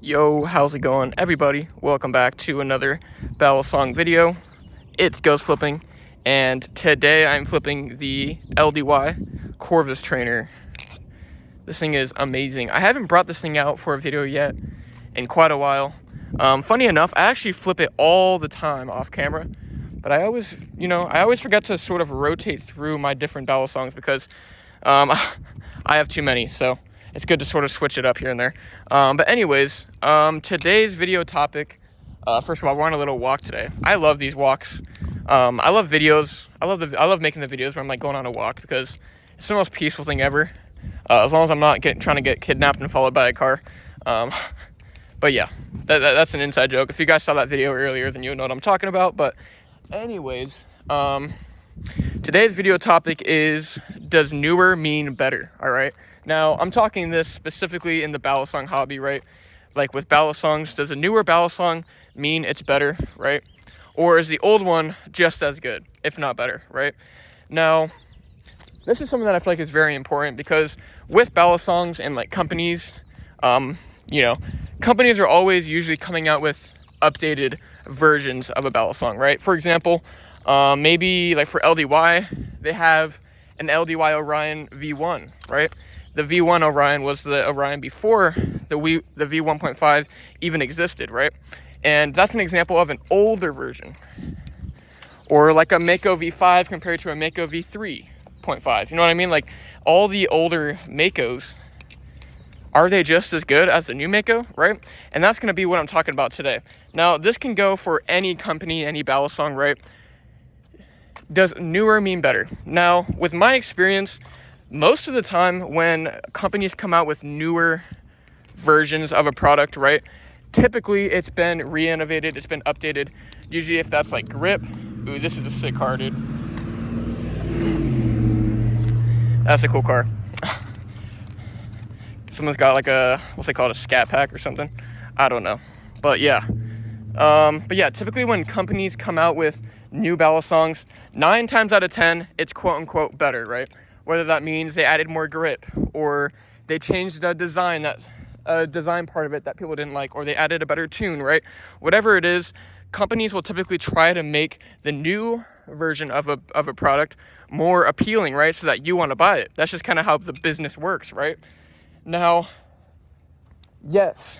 Yo, how's it going, everybody? Welcome back to another Balisong video. It's Ghost Flipping, and today I'm flipping the LDY Corvus Trainer. This thing is amazing. I haven't brought this thing out for a video yet in quite a while. Funny enough, I actually flip it all the time off camera, but I always forget to sort of rotate through my different Balisongs because I have too many, so it's good to sort of switch it up here and there. But anyways, today's video topic, first of all, we're on a little walk today. I love these walks. I love videos. I love making the videos where I'm like going on a walk because it's the most peaceful thing ever. As long as I'm not trying to get kidnapped and followed by a car. But yeah, that's an inside joke. If you guys saw that video earlier, then you know what I'm talking about. But anyways, today's video topic is, does newer mean better? All right. Now, I'm talking this specifically in the Balisong hobby, right? Like with Balisongs, does a newer Balisong mean it's better, right? Or is the old one just as good, if not better, right? Now, this is something that I feel like is very important because with Balisongs and like companies, companies are always usually coming out with updated versions of a Balisong, right? For example, maybe like for LDY, they have an LDY Orion V1, right? The V1 Orion was the Orion before the V1.5 even existed, right? And that's an example of an older version. Or like a Mako V5 compared to a Mako V3.5. You know what I mean? Like all the older Makos, are they just as good as the new Mako, right? And that's going to be what I'm talking about today. Now, this can go for any company, any Balisong, right? Does newer mean better? Now, with my experience, most of the time when companies come out with newer versions of a product, right, typically it's been re-innovated, it's been updated. Usually if that's like grip, ooh, this is a sick car, dude. That's a cool car. Someone's got like a, what's they call it, a scat pack or something. I don't know, but yeah. Typically when companies come out with new Balisongs, 9 times out of 10, it's quote unquote better, right? Whether that means they added more grip or they changed the design, design part of it that people didn't like, or they added a better tune, right? Whatever it is, companies will typically try to make the new version of a product more appealing, right? So that you want to buy it. That's just kind of how the business works, right? Now, yes,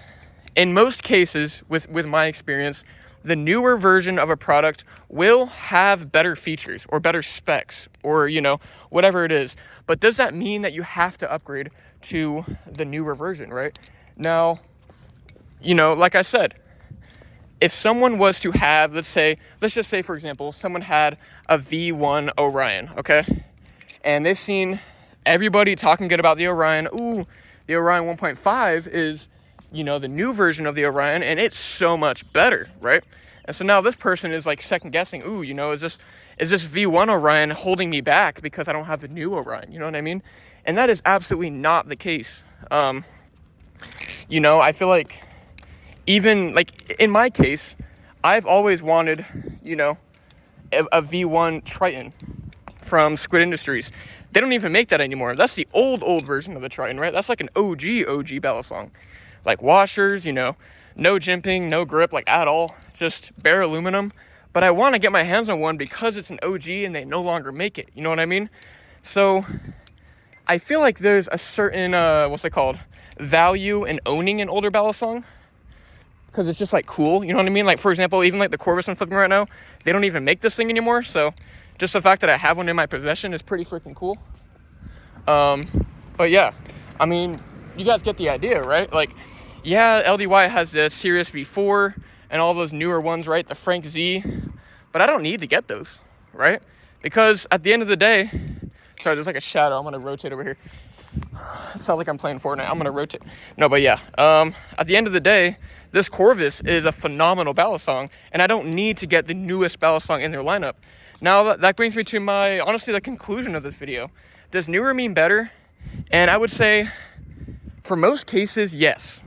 in most cases, with my experience, the newer version of a product will have better features or better specs or, whatever it is. But does that mean that you have to upgrade to the newer version, right? Now, like I said, if someone was to have, let's just say, for example, someone had a V1 Orion, okay? And they've seen everybody talking good about the Orion. Ooh, the Orion 1.5 is, the new version of the Orion, and it's so much better, right? And so now this person is like second guessing, ooh, is this V1 Orion holding me back because I don't have the new Orion? You know what I mean? And that is absolutely not the case. I feel like even like in my case, I've always wanted, a V1 Triton from Squid Industries. They don't even make that anymore. That's the old version of the Triton, right? That's like an OG Balisong. Like washers, no jimping, no grip, like at all, just bare aluminum. But I want to get my hands on one because it's an OG and they no longer make it. You know what I mean? So I feel like there's a certain, value in owning an older Balisong because it's just like cool. You know what I mean? Like, for example, even like the Corvus I'm flipping right now, they don't even make this thing anymore. So just the fact that I have one in my possession is pretty freaking cool. But yeah, I mean, you guys get the idea, right? Like, yeah, LDY has the Sirius V4 and all those newer ones, right? The Frank Z, but I don't need to get those, right? Because at the end of the day, sorry, there's like a shadow. I'm gonna rotate over here. It sounds like I'm playing Fortnite. I'm gonna rotate. No, but yeah. At the end of the day, this Corvus is a phenomenal Balisong, and I don't need to get the newest Balisong in their lineup. Now that brings me to the conclusion of this video. Does newer mean better? And I would say, for most cases, yes.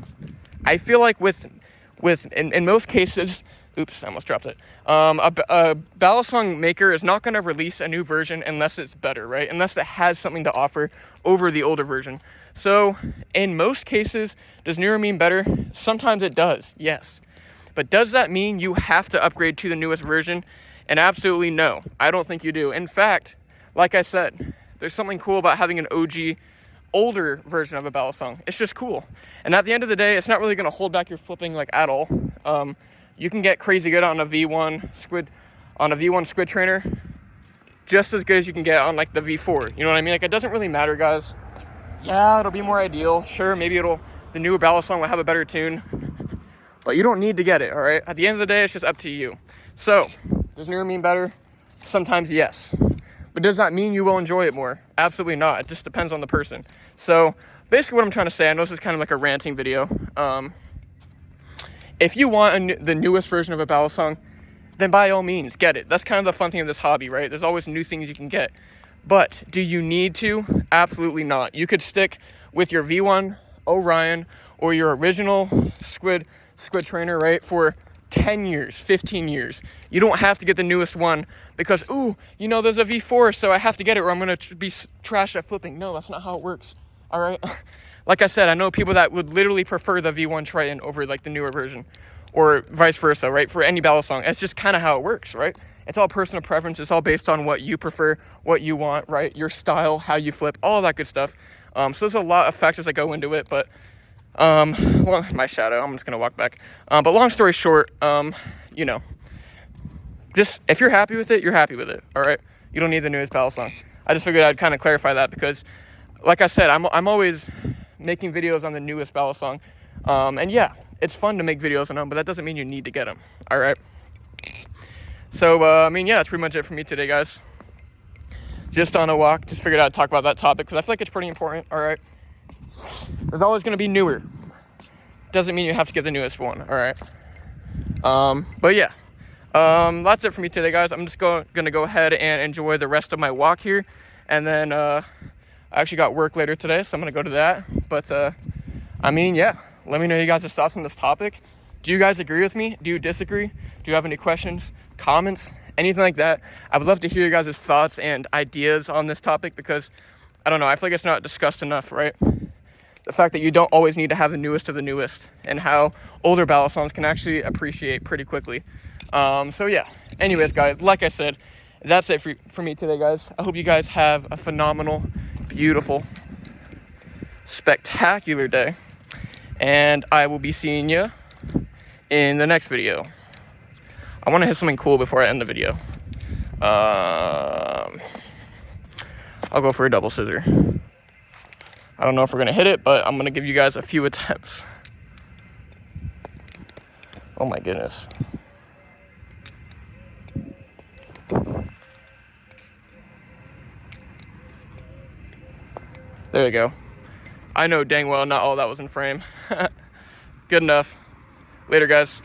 I feel like in most cases, oops, I almost dropped it. A Balisong maker is not going to release a new version unless it's better, right? Unless it has something to offer over the older version. So in most cases, does newer mean better? Sometimes it does, yes. But does that mean you have to upgrade to the newest version? And absolutely no, I don't think you do. In fact, like I said, there's something cool about having an OG, older version of a Balisong. It's just cool. And at the end of the day, it's not really going to hold back your flipping like at all. You can get crazy good on a V1 squid trainer, just as good as you can get on like the V4. You know what I mean? Like, it doesn't really matter, guys. Yeah, it'll be more ideal. Sure, maybe the newer Balisong will have a better tune, but you don't need to get it, all right? At the end of the day, it's just up to you. So, does newer mean better? Sometimes yes. But does that mean you will enjoy it more? Absolutely not. It just depends on the person. So, basically what I'm trying to say, I know this is kind of like a ranting video. If you want the newest version of a Balisong, then by all means, get it. That's kind of the fun thing of this hobby, right? There's always new things you can get. But do you need to? Absolutely not. You could stick with your V1 Orion or your original squid trainer, right, for 10 years, 15 years. You don't have to get the newest one because, ooh, you know, there's a V4, so I have to get it or I'm going to be trash at flipping. No, that's not how it works, all right? Like I said, I know people that would literally prefer the V1 Triton over, like, the newer version or vice versa, right, for any Balisong. It's just kind of how it works, right? It's all personal preference. It's all based on what you prefer, what you want, right? Your style, how you flip, all that good stuff. So there's a lot of factors that go into it, but well, my shadow, I'm just gonna walk back. But long story short, you know, just if you're happy with it, you're happy with it, all right? You don't need the newest Balisong. I just figured I'd kind of clarify that because, like I said, I'm always making videos on the newest Balisong. And yeah, it's fun to make videos on them, but that doesn't mean you need to get them, all right? So, I mean, yeah, that's pretty much it for me today, guys. Just on a walk, just figured I'd talk about that topic because I feel like it's pretty important, all right? There's always going to be newer. Doesn't mean you have to get the newest one, all right? But yeah, that's it for me today, guys. I'm just going to go ahead and enjoy the rest of my walk here. And then I actually got work later today, so I'm going to go to that. But, I mean, yeah, let me know you guys' thoughts on this topic. Do you guys agree with me? Do you disagree? Do you have any questions, comments, anything like that? I would love to hear you guys' thoughts and ideas on this topic because, I don't know, I feel like it's not discussed enough, right? The fact that you don't always need to have the newest of the newest and how older Balisongs can actually appreciate pretty quickly. So yeah, anyways, guys, like I said, that's it for me today, guys. I hope you guys have a phenomenal, beautiful, spectacular day. And I will be seeing you in the next video. I want to hit something cool before I end the video. I'll go for a double scissor. I don't know if we're going to hit it, but I'm going to give you guys a few attempts. Oh my goodness. There you go. I know dang well not all that was in frame. Good enough. Later, guys.